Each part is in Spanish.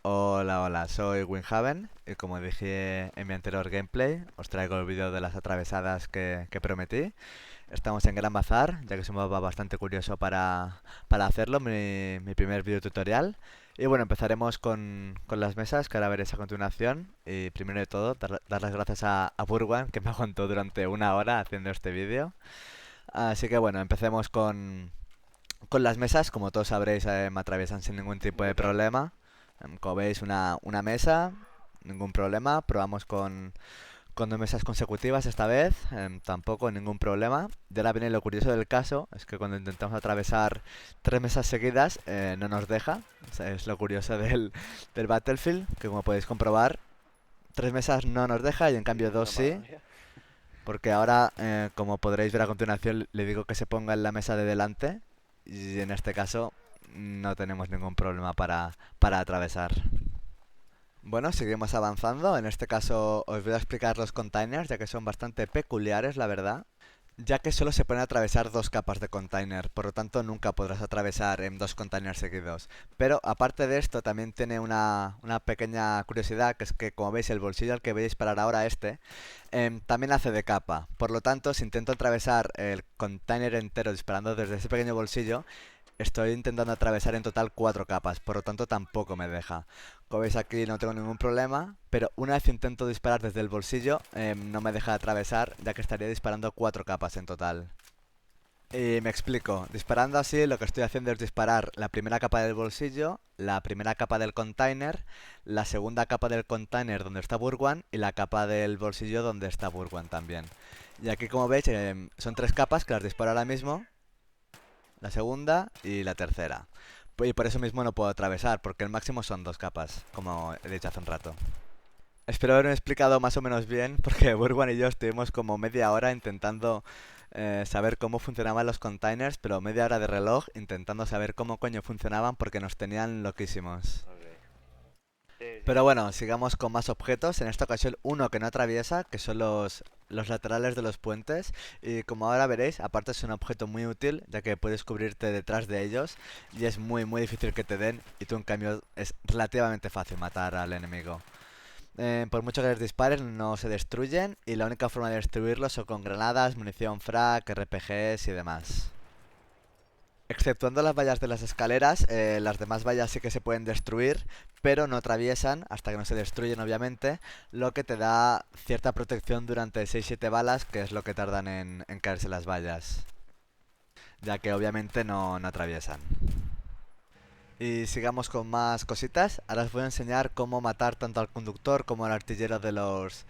Hola, hola, soy Winhaven y como dije en mi anterior gameplay, os traigo el vídeo de las atravesadas que prometí. Estamos en Gran Bazar, ya que es un mapa bastante curioso para hacerlo, mi primer vídeo tutorial. Y bueno, empezaremos con las mesas que ahora veréis a continuación. Y primero de todo, dar las gracias a Burwan, que me aguantó durante una hora haciendo este vídeo. Así que bueno, empecemos con las mesas. Como todos sabréis, me atraviesan sin ningún tipo de Brutal. problema. Como veis, una mesa, ningún problema. Probamos con dos mesas consecutivas esta vez, tampoco ningún problema. Y ahora viene lo curioso del caso, es que cuando intentamos atravesar tres mesas seguidas, no nos deja. O sea, es lo curioso del Battlefield, que como podéis comprobar, tres mesas no nos deja y en Sí, cambio es dos una sí. maravilla. Porque ahora, como podréis ver a continuación, le digo que se ponga en la mesa de delante. Y en este caso no tenemos ningún problema para atravesar. Bueno, seguimos avanzando. En este caso os voy a explicar los containers, ya que son bastante peculiares, la verdad. Ya que solo se pueden atravesar dos capas de container, por lo tanto nunca podrás atravesar en dos containers seguidos. Pero aparte de esto, también tiene una pequeña curiosidad, que es que como veis el bolsillo al que voy a disparar ahora también hace de capa. Por lo tanto, si intento atravesar el container entero disparando desde ese pequeño bolsillo, estoy intentando atravesar en total cuatro capas, por lo tanto tampoco me deja. Como veis aquí no tengo ningún problema, pero una vez intento disparar desde el bolsillo, no me deja atravesar, ya que estaría disparando cuatro capas en total. Y me explico, disparando así lo que estoy haciendo es disparar la primera capa del bolsillo, la primera capa del container, la segunda capa del container donde está Burwan y la capa del bolsillo donde está Burwan también. Y aquí como veis son tres capas que las disparo ahora mismo, la segunda y la tercera. Y por eso mismo no puedo atravesar, porque el máximo son dos capas, como he dicho hace un rato. Espero haberme explicado más o menos bien, porque Burwan y yo estuvimos como media hora intentando saber cómo funcionaban los containers, pero media hora de reloj intentando saber cómo coño funcionaban porque nos tenían loquísimos. Ok. Sí, sí, Pero sí. bueno, sigamos con más objetos. En esta ocasión uno que no atraviesa, que son los laterales de los puentes. Y como ahora veréis, aparte es un objeto muy útil, ya que puedes cubrirte detrás de ellos. Y es muy difícil que te den. Y tú en cambio es relativamente fácil matar al enemigo. Por mucho que les dispares, no se destruyen. Y la única forma de destruirlos son con granadas, munición frag, RPGs y demás. Exceptuando las vallas de las escaleras, las demás vallas sí que se pueden destruir, pero no atraviesan hasta que no se destruyen, obviamente, lo que te da cierta protección durante 6-7 balas, que es lo que tardan en caerse las vallas, ya que obviamente no atraviesan. Y sigamos con más cositas. Ahora os voy a enseñar cómo matar tanto al conductor como al artillero de los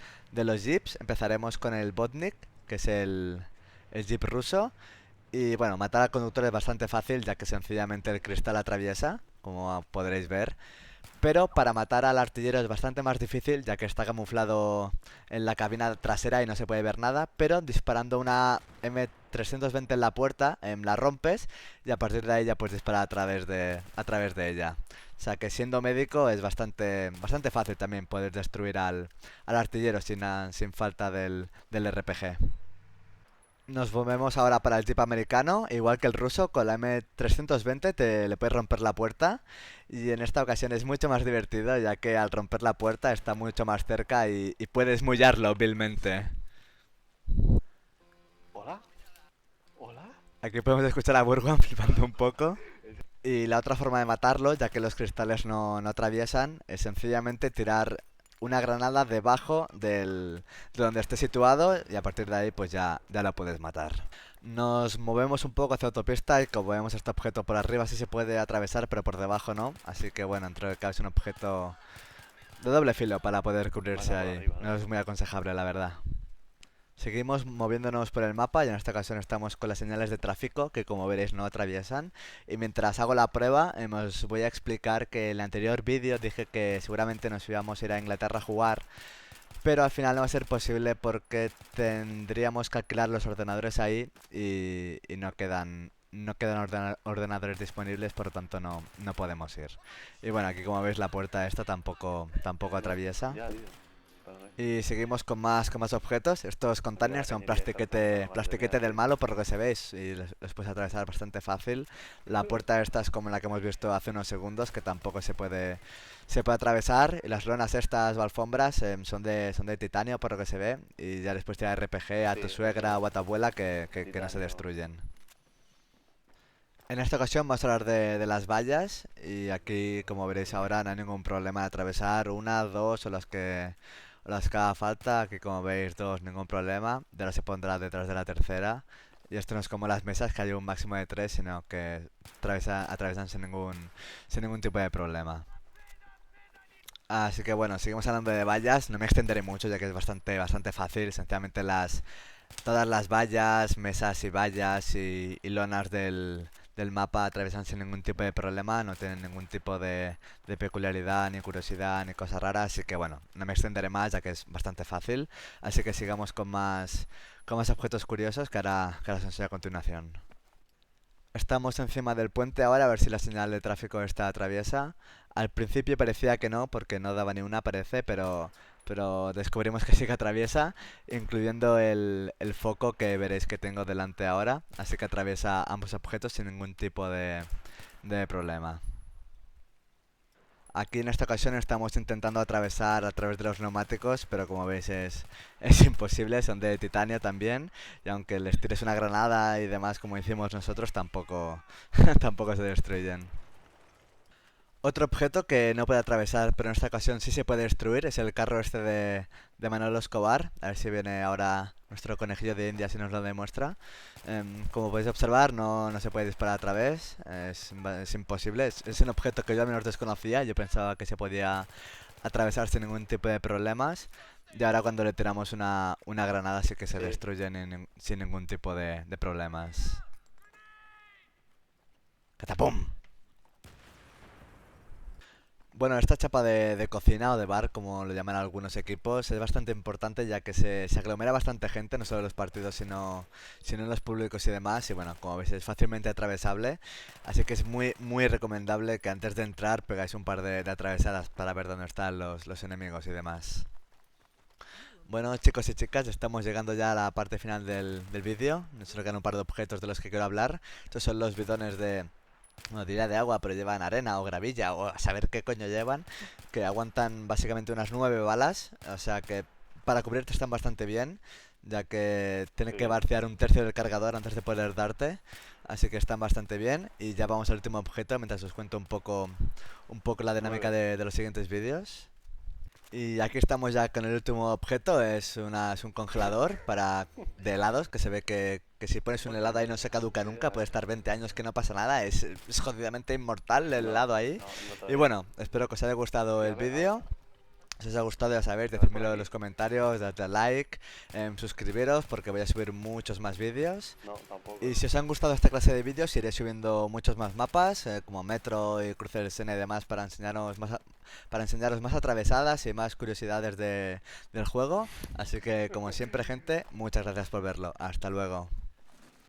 jeeps. Empezaremos con el Botnik, que es el jeep ruso. Y bueno, matar al conductor es bastante fácil, ya que sencillamente el cristal atraviesa, como podréis ver. Pero para matar al artillero es bastante más difícil, ya que está camuflado en la cabina trasera y no se puede ver nada. Pero disparando una M320 en la puerta, la rompes y a partir de ahí ya puedes disparar a través de ella. O sea que siendo médico es bastante fácil también poder destruir al artillero sin falta del RPG. Nos movemos ahora para el jeep americano, igual que el ruso, con la M320 le puedes romper la puerta y en esta ocasión es mucho más divertido ya que al romper la puerta está mucho más cerca y puedes mullarlo vilmente. ¿Hola? ¿Hola? Aquí podemos escuchar a Burgon flipando un poco. Y la otra forma de matarlo, ya que los cristales no atraviesan, es sencillamente tirar una granada debajo de donde esté situado y a partir de ahí pues ya lo puedes matar. Nos movemos un poco hacia autopista y como vemos este objeto por arriba sí se puede atravesar pero por debajo no. Así que bueno, entre que cabe es un objeto de doble filo para poder cubrirse Mata por ahí. arriba, ¿no? No es muy aconsejable la verdad. Seguimos moviéndonos por el mapa y en esta ocasión estamos con las señales de tráfico que como veréis no atraviesan. Y mientras hago la prueba os voy a explicar que en el anterior vídeo dije que seguramente nos íbamos a ir a Inglaterra a jugar, pero al final no va a ser posible porque tendríamos que alquilar los ordenadores ahí y no quedan ordenadores disponibles, por lo tanto no podemos ir. Y bueno, aquí como veis la puerta esta tampoco No. atraviesa. Ya, tío. Vale. Y seguimos con más objetos. Estos Voy a containers son cañería esta para plastiquete del mantener. malo, por lo que se veis, y los puedes atravesar bastante fácil. La puerta esta es como la que hemos visto hace unos segundos, que tampoco se puede atravesar. Y las lonas estas o alfombras son de titanio, por lo que se ve. Y ya después te da RPG a Sí, tu eso suegra es. o a tu abuela que no se Titanio. destruyen. En esta ocasión vamos a hablar de las vallas y aquí, como veréis ahora, no hay ningún problema de atravesar una, dos o las que haga falta. Aquí, como veis, dos, ningún problema. De ahora se pondrá detrás de la tercera. Y esto no es como las mesas, que hay un máximo de tres, sino que atraviesan sin ningún tipo de problema. Así que bueno, seguimos hablando de vallas. No me extenderé mucho ya que es bastante fácil. Sencillamente todas las vallas, mesas y vallas y lonas del mapa atraviesan sin ningún tipo de problema, no tienen ningún tipo de peculiaridad, ni curiosidad, ni cosa rara, así que bueno, no me extenderé más ya que es bastante fácil, así que sigamos con más objetos curiosos que ahora os enseño a continuación. Estamos encima del puente ahora a ver si la señal de tráfico está atraviesa. Al principio parecía que no, porque no daba ni una, parece, pero descubrimos que sí que atraviesa, incluyendo el foco que veréis que tengo delante ahora. Así que atraviesa ambos objetos sin ningún tipo de problema. Aquí en esta ocasión estamos intentando atravesar a través de los neumáticos, pero como veis es imposible, son de titanio también, y aunque les tires una granada y demás como hicimos nosotros, tampoco, tampoco se destruyen. Otro objeto que no puede atravesar, pero en esta ocasión sí se puede destruir, es el carro este de Manolo Escobar. A ver si viene ahora nuestro conejillo de India si nos lo demuestra. Como podéis observar, no se puede disparar a través, es imposible. Es un objeto que yo al menos desconocía, yo pensaba que se podía atravesar sin ningún tipo de problemas. Y ahora cuando le tiramos una granada sí que se Sí. destruye sin ningún tipo de problemas. ¡Catapum! Bueno, esta chapa de cocina o de bar, como lo llaman algunos equipos, es bastante importante ya que se aglomera bastante gente, no solo en los partidos, sino en los públicos y demás. Y bueno, como veis es fácilmente atravesable, así que es muy recomendable que antes de entrar pegáis un par de atravesadas para ver dónde están los enemigos y demás. Bueno, chicos y chicas, estamos llegando ya a la parte final del vídeo. Nos quedan un par de objetos de los que quiero hablar. Estos son los bidones bueno, diría de agua, pero llevan arena o gravilla o a saber qué coño llevan, que aguantan básicamente unas 9 balas, o sea que para cubrirte están bastante bien, ya que tienen que Sí. vaciar un tercio del cargador antes de poder darte, así que están bastante bien. Y ya vamos al último objeto mientras os cuento un poco la dinámica 9. de los siguientes vídeos. Y aquí estamos ya con el último objeto, es un congelador de helados, que se ve que si pones un helado ahí no se caduca nunca, puede estar 20 años que no pasa nada, es jodidamente inmortal el No, helado ahí. no Y todavía. bueno, espero que os haya gustado Sí, el a ver. vídeo. Si os ha gustado ya sabéis, A ver por decírmelo en aquí. los comentarios, dadle a like, suscribiros porque voy a subir muchos más vídeos. No, tampoco. Y si os han gustado esta clase de vídeos, iré subiendo muchos más mapas, como Metro y Cruce del Sena y demás, para enseñaros más atravesadas y más curiosidades del juego. Así que, como siempre, gente, muchas gracias por verlo. Hasta luego.